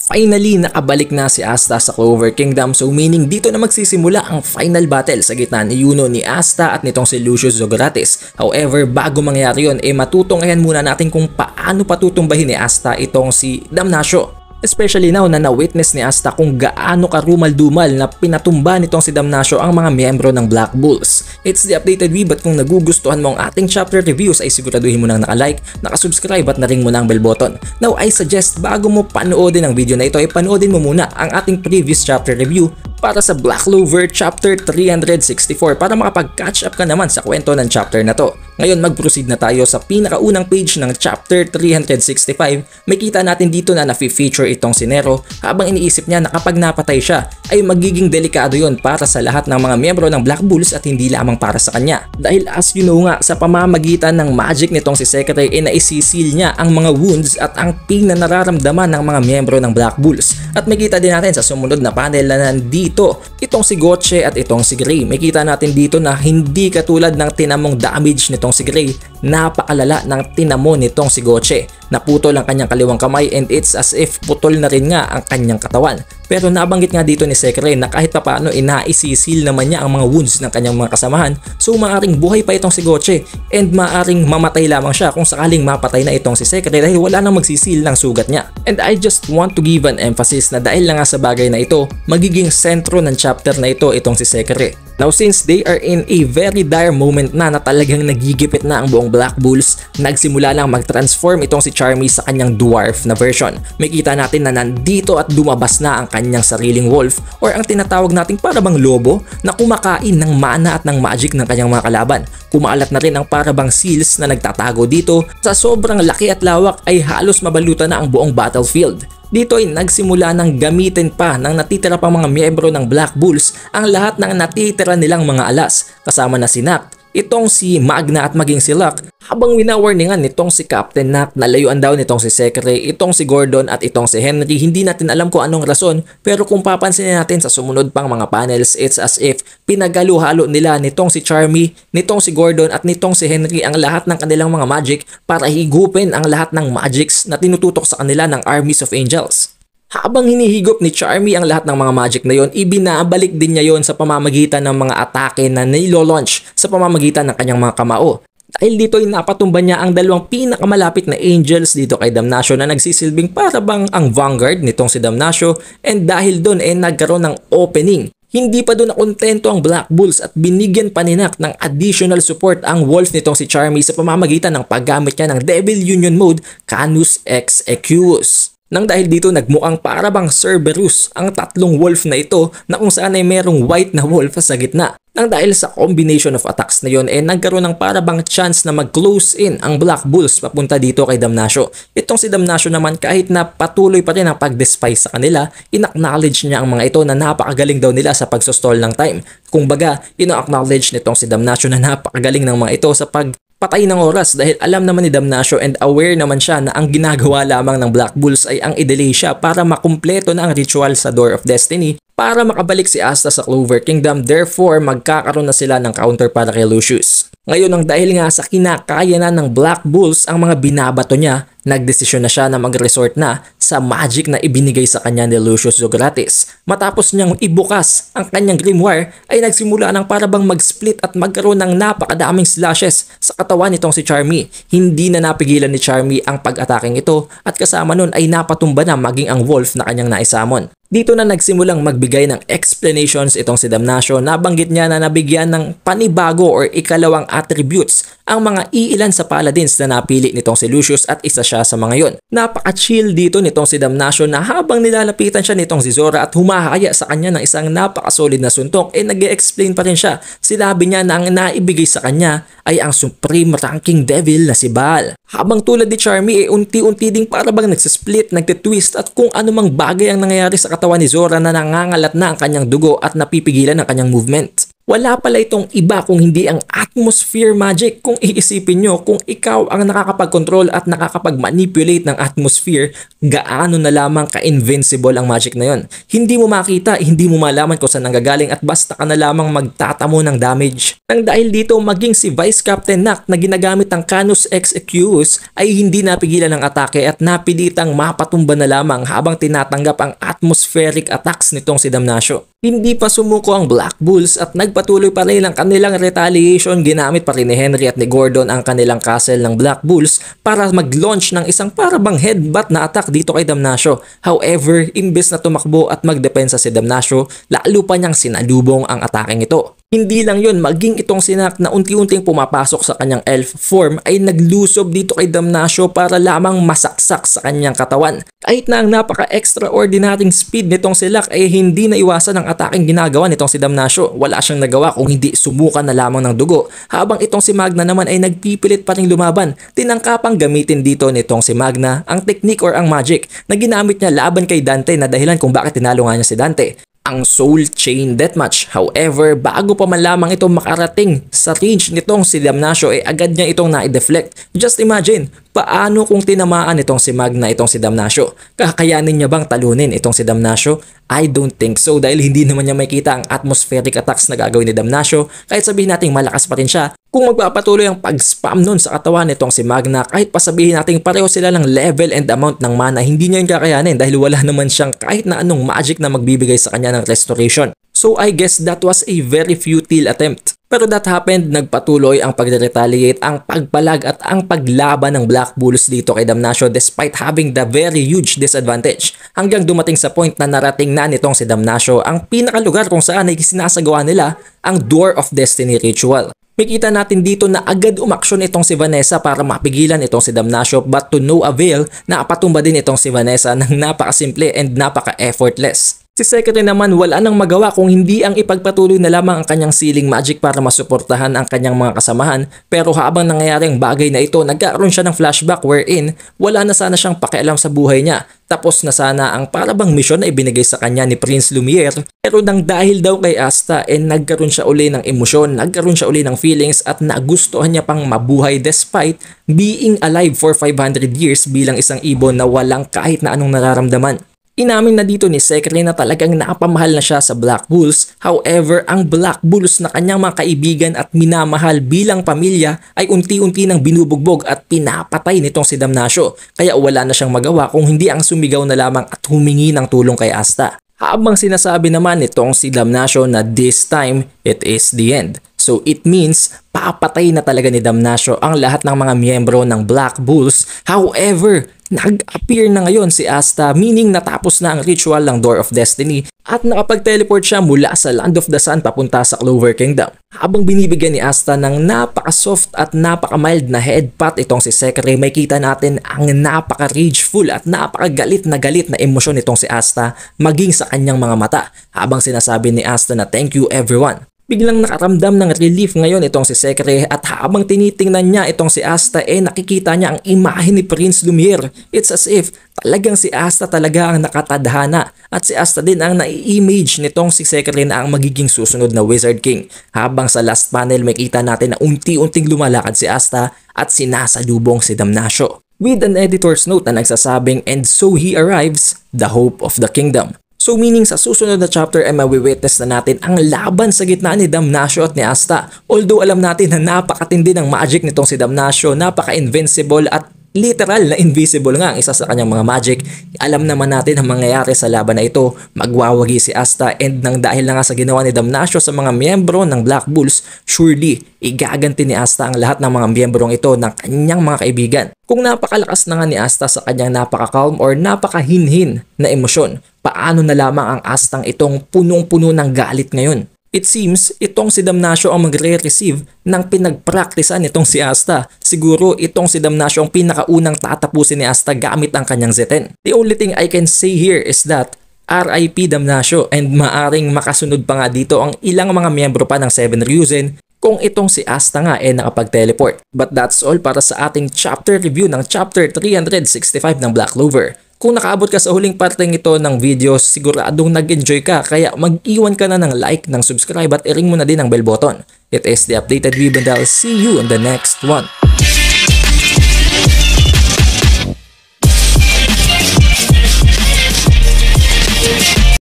Finally, nakabalik na si Asta sa Clover Kingdom, so meaning dito na magsisimula ang final battle sa gitna ni Yuno, ni Asta at nitong si Lucius Zogratis. However, bago mangyari yun, matutunghayan muna natin kung paano patutumbahin ni Asta itong si Damnatio. Especially now na na-witness ni Asta kung gaano karumal-dumal na pinatumba nitong si Damnatio ang mga miyembro ng Black Bulls. It's the updated review, but kung nagugustuhan mo ang ating chapter reviews ay siguraduhin mo nang naka-like, naka-subscribe at na-ring mo na ang bell button. Now I suggest bago mo panoodin ang video na ito ay panoodin mo muna ang ating previous chapter review para sa Black Clover chapter 364 para makapag-catch up ka naman sa kwento ng chapter na to. Ngayon mag-proceed na tayo sa pinakaunang page ng chapter 365. May kita natin dito na na-feature itong si Nero habang iniisip niya na kapag napatay siya ay magiging delikado yon para sa lahat ng mga miyembro ng Black Bulls at hindi lamang para sa kanya. Dahil as you know nga, sa pamamagitan ng magic nitong si Sekirei ay naisisil niya ang mga wounds at ang pain na nararamdaman ng mga miyembro ng Black Bulls. At may kita din natin sa sumunod na panel na nandito itong si Gotche at itong si Gray. May kita natin dito na hindi katulad ng tinamong damage nitong si Gray, napakalala ng tinamo nitong si Gotche. Naputol ang kanyang kaliwang kamay and it's as if putol na rin nga ang kanyang katawan. Pero nabanggit nga dito ni Sekirei na kahit papaano inaisisil naman niya ang mga wounds ng kanyang mga kasamahan, so maaring buhay pa itong si Gotche and maaring mamatay lamang siya kung sakaling mapatay na itong si Sekirei dahil wala nang magsisil ng sugat niya. And I just want to give an emphasis na dahil na nga sa bagay na ito, magiging sentro ng chapter na ito itong si Sekirei. Now since they are in a very dire moment na talagang nagigipit na ang buong Black Bulls, nagsimula lang mag-transform itong si Charmy sa kanyang dwarf na version. May kita natin na nandito at lumabas na ang kanyang sariling wolf or ang tinatawag nating parabang lobo na kumakain ng mana at ng magic ng kanyang mga kalaban. Kumaalat na rin ang parabang seals na nagtatago dito. Sa sobrang laki at lawak ay halos mabalutan na ang buong battlefield. Dito ay nagsimula ng gamitin pa ng natitira pang mga miyembro ng Black Bulls ang lahat ng natitira nilang mga alas, kasama na si Nacht, itong si Magna at maging si Locke, habang winawarningan nitong si Captain Nacht na layuan daw nitong si Sekirei, itong si Gordon at itong si Henry. Hindi natin alam kung anong rason, pero kung papansinin natin sa sumunod pang mga panels, it's as if pinagalo-halo nila nitong si Charmy, nitong si Gordon at nitong si Henry ang lahat ng kanilang mga magic para higupin ang lahat ng magics na tinututok sa kanila ng Armies of Angels. Habang hinihigop ni Charmy ang lahat ng mga magic na yon, ibinabalik din niya yon sa pamamagitan ng mga atake na nilo-launch sa pamamagitan ng kanyang mga kamao. Dahil dito ay napatumba niya ang dalawang pinakamalapit na angels dito kay Damnatio na nagsisilbing parabang ang vanguard nitong si Damnatio, and dahil doon ay nagkaroon ng opening. Hindi pa doon nakontento ang Black Bulls at binigyan pa ni Nacht ng additional support ang wolf nitong si Charmy sa pamamagitan ng paggamit niya ng Devil Union Mode Canus Ex Equus. Nang dahil dito nagmukhang parabang Cerberus ang tatlong wolf na ito na kung saan ay merong white na wolf sa gitna. Nang dahil sa combination of attacks na yon nagkaroon ng parabang chance na mag-close in ang Black Bulls papunta dito kay Damnatio. Itong si Damnatio naman kahit na patuloy pa rin ang pag-despise sa kanila, in-acknowledge niya ang mga ito na napakagaling daw nila sa pag-stall ng time. Kung baga, ina-acknowledge nitong si Damnatio na napakagaling ng mga ito sa patay ng oras dahil alam naman ni Damnatio and aware naman siya na ang ginagawa lamang ng Black Bulls ay ang i-delay siya para makumpleto na ang ritual sa Door of Destiny para makabalik si Asta sa Clover Kingdom. Therefore, magkakaroon na sila ng counter para kay Lucius. Ngayon nang dahil nga sa kinakaya na ng Black Bulls ang mga binabato niya, nagdesisyon na siya na mag-resort na sa magic na ibinigay sa kanya ni Lucius Zogratis. Matapos niyang ibukas ang kanyang grimoire ay nagsimula ng parabang mag-split at magkaroon ng napakadaming slashes sa katawan nitong si Charmy. Hindi na napigilan ni Charmy ang pag-ataking ito at kasama nun ay napatumba na maging ang wolf na kanyang naisamon. Dito na nagsimulang magbigay ng explanations itong si Damnatio. Nabanggit niya na nabigyan ng panibago or ikalawang attributes ang mga iilan sa paladins na napili nitong si Lucius at isa siya sa mga yon. Napaka-chill dito nitong si Damnatio na habang nilalapitan siya nitong si Zora at humahaya sa kanya ng isang napaka-solid na suntok, nag-e-explain pa rin siya. Sinabi niya na ang naibigay sa kanya ay ang supreme ranking devil na si Baal. Habang tulad ni Charmy unti-unti ding parabang nagsisplit, nagtitwist at kung anumang bagay ang nangyayari sa katawan ni Zora na nangangalat na ang kanyang dugo at napipigilan ang kanyang movement. Wala pala itong iba kung hindi ang atmosphere magic. Kung iisipin nyo, kung ikaw ang nakakapag-control at nakakapag-manipulate ng atmosphere, gaano na lamang ka-invincible ang magic na yon. Hindi mo makita, hindi mo malaman kung saan nanggagaling at basta ka na lamang magtatamo ng damage. Nang dahil dito, maging si Vice Captain Nack na ginagamit ang Canus Ex Equus ay hindi napigilan ng atake at napilitang mapatumba na lamang habang tinatanggap ang atmospheric attacks nitong si Damnatio. Hindi pa sumuko ang Black Bulls at nagpatuloy pa rin ang kanilang retaliation. Ginamit pa rin ni Henry at ni Gordon ang kanilang castle ng Black Bulls para mag-launch ng isang parabang headbutt na attack dito kay Damnatio. However, imbes na tumakbo at magdepensa si Damnatio, lalo pa niyang sinalubong ang atake ito. Hindi lang yun, maging itong si Nack na unti-unting pumapasok sa kanyang elf form ay naglusob dito kay Damnatio para lamang masaksak sa kanyang katawan. Kahit na ang napaka-extraordinaryong speed nitong si Nack ay hindi na iwasan ang ataking ginagawa nitong si Damnatio. Wala siyang nagawa kung hindi sumukan na lamang ng dugo. Habang itong si Magna naman ay nagpipilit pa ring lumaban. Tinangkapang gamitin dito nitong si Magna ang technique or ang magic na ginamit niya laban kay Dante na dahilan kung bakit tinalo nga niya si Dante. Ang Soul Chain Deathmatch. However, bago pa man lamang ito makarating sa range nitong si Damnatio ay agad niya itong na-deflect. Just imagine, paano kung tinamaan itong si Magna itong si Damnatio? Kakayanin niya bang talunin itong si Damnatio? I don't think so dahil hindi naman niya makita ang atmospheric attacks na gagawin ni Damnatio kahit sabihin natin malakas pa rin siya. Kung magpapatuloy ang pag-spam nun sa katawan nitong si Magna, kahit pasabihin natin pareho sila ng level and amount ng mana, hindi niya yung kakayanin dahil wala naman siyang kahit na anong magic na magbibigay sa kanya ng restoration. So I guess that was a very futile attempt. Pero that happened, nagpatuloy ang pag-retaliate, ang pagpalag at ang paglaban ng Black Bulls dito kay Damnatio despite having the very huge disadvantage. Hanggang dumating sa point na narating na nitong si Damnatio ang pinakalugar kung saan ay sinasagawa nila ang Door of Destiny ritual. Makita natin dito na agad umaksyon itong si Vanessa para mapigilan itong si Damnatio but to no avail na apatumba din itong si Vanessa ng napakasimple and napaka-effortless. Si Secretary naman wala nang magawa kung hindi ang ipagpatuloy na lamang ang kanyang sealing magic para masuportahan ang kanyang mga kasamahan, pero habang nangyayari ang bagay na ito, nagkaroon siya ng flashback wherein wala na sana siyang pakialam sa buhay niya. Tapos na sana ang parabang misyon na ibinigay sa kanya ni Prince Lumiere, pero nang dahil daw kay Asta nagkaroon siya uli ng emosyon, nagkaroon siya uli ng feelings at nagustuhan niya pang mabuhay despite being alive for 500 years bilang isang ibon na walang kahit na anong nararamdaman. Inamin na dito ni Secretary na talagang napamahal na siya sa Black Bulls. However, ang Black Bulls na kanyang mga kaibigan at minamahal bilang pamilya ay unti-unti nang binubugbog at pinapatay nitong si Damnatio. Kaya wala na siyang magawa kung hindi ang sumigaw na lamang at humingi ng tulong kay Asta. Habang sinasabi naman nitong si Damnatio na this time, it is the end. So it means papatay na talaga ni Damnatio ang lahat ng mga miyembro ng Black Bulls. However, nag-appear na ngayon si Asta, meaning natapos na ang ritual ng Door of Destiny at nakapag-teleport siya mula sa Land of the Sun papunta sa Clover Kingdom. Habang binibigyan ni Asta ng napaka-soft at napaka-mild na headbutt itong si Secretary, may kita natin ang napaka-rageful at napaka-galit na emosyon itong si Asta maging sa kanyang mga mata habang sinasabi ni Asta na thank you everyone. Biglang nakaramdam ng relief ngayon itong si Secretary at habang tinitingnan niya itong si Asta nakikita niya ang imahe ni Prince Lumiere. It's as if talagang si Asta talaga ang nakatadhana at si Asta din ang nai-image nitong si Secretary na ang magiging susunod na Wizard King. Habang sa last panel makita natin na unti-unting lumalakad si Asta at sinasalubong si Damnatio. With an editor's note na nagsasabing and so he arrives, the hope of the kingdom. So meaning sa susunod na chapter ay mawi-witness na natin ang laban sa gitna ni Damnatio at ni Asta. Although alam natin na napakatindi ng magic nitong si Damnatio, napaka-invincible at literal na invisible nga ang isa sa kanyang mga magic. Alam naman natin ang mangyayari sa laban na ito. Magwawagi si Asta and nang dahil na nga sa ginawa ni Damnatio sa mga miyembro ng Black Bulls, surely igaganti ni Asta ang lahat ng mga miyembrong ito ng kanyang mga kaibigan. Kung napakalakas na nga ni Asta sa kanyang napaka-calm or napaka-hinhin na emosyon, paano na lamang ang Astang itong punong-puno ng galit ngayon? It seems itong si Damnatio ang magre-receive ng pinagpraktisan nitong si Asta. Siguro itong si Damnatio ang pinakaunang tatapusin ni Asta gamit ang kanyang Zeten. The only thing I can say here is that RIP Damnatio and maaring makasunod pa nga dito ang ilang mga miyembro pa ng Seven Ryuzen kung itong si Asta nga nakapag-teleport. But that's all para sa ating chapter review ng chapter 365 ng Black Clover. Kung nakaabot ka sa huling parteng ito ng video, siguradong nag-enjoy ka, kaya mag-iwan ka na ng like, ng subscribe at i-ring mo na din ang bell button. It is the updated Vibandal. See you on the next one.